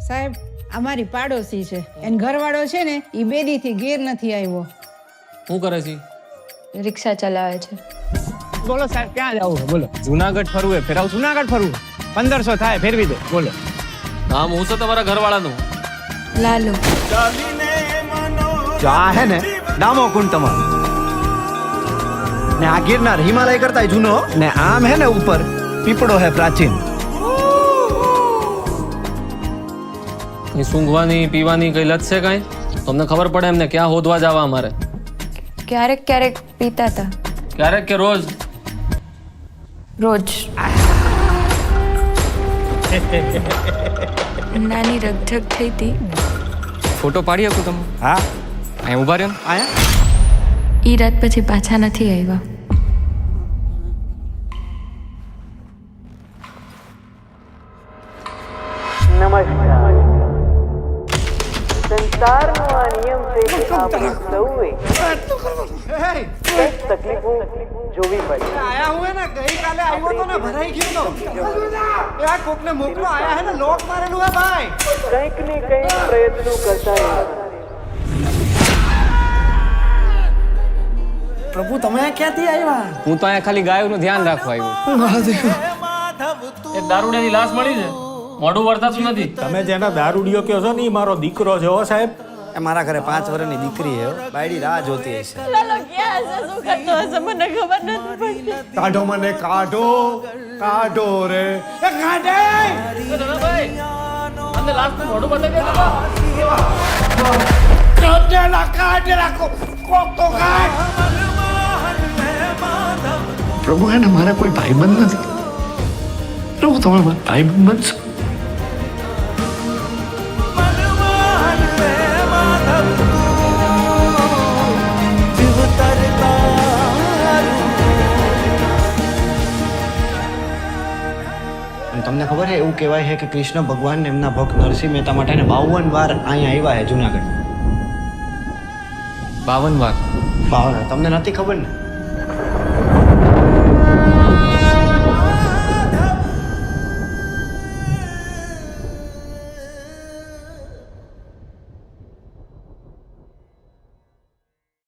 સાહેબ અમારી પાડોશી છે એન ઘરવાળો છે ને એ બેદીથી ઘેર નથી આવ્યો. શું કરે છે? રિક્ષા ચલાવે છે. બોલો સાહેબ ક્યાં જવું છે બોલો. જુનાગઢ ફરવું ફેરાવ. જુનાગઢ ફરવું 1500 થાય ફેરવી દો બોલો. નામ હું છે તમારા ઘરવાળાનું? લાલુ. જો આ હે ને ડામો કુંડ તમારો ને આ ગિરનાર હિમાલય કરતા જૂનો ને આમ હે ને ઉપર પીપળો હે પ્રાચીન. કઈ સૂંઘવાની પીવાની કઈ લત છે કઈ? તમને ખબર પડે એમને ક્યાં હોદવા જવા અમારે? ક્યારેક ક્યારેક પીતા હતા. ક્યારેક કે રોજ? રોજ. નાની રગઝગ થઈ હતી. ફોટો પાડી શકું તમે? હા અહીં ઉભા રહ્યો ને. આયા ઈ રાત પછી પાછા નથી આવ્યા. નમસ્કાર. સંસારનો આ નિયમ છે કે આપણે સૌએ કંઈક તકલીફો જોવી પડે. આયા હું હે ને ગઈકાલે આવ્યો તો ને ભરાઈ ગયો તો એ આ કોકને મોકલો આયા હે ને લોક મારેલું હે ભાઈ. કંઈક ને કંઈક પ્રયત્નો કરતા રહેવાના. પ્રભુ તમે ક્યાંથી આવ્યા? હું તો અહીંયા ખાલી ગાયોનું ધ્યાન રાખવા આવ્યો. એક દારૂડિયાની લાશ મળી છે. મોઢું વર્તાતું નથી. તમે જેના દારૂડિયો કહો છો ને એ મારો દીકરો છે હો સાહેબ. એ મારા ઘરે 5 વર્ષની દીકરી હે બાયડી રાહ જોતી હશે. કાઢો મને કાઢો કાઢો રે એ કાઢે. અંદર લાશનું મોઢું બતાવી દે. પ્રભુ એને મારા કોઈ ભાઈબંધ નથી. પ્રભુ તમે મારા ભાઈબંધ બનશો. તમને ખબર છે એવું કહેવાય છે કે કૃષ્ણ ભગવાન એમના ભક્ત નરસિંહ મહેતા માટે 52 વાર અહીંયા આવ્યા છે જુનાગઢ. 52 વાર? 52 તમને નથી ખબર ને?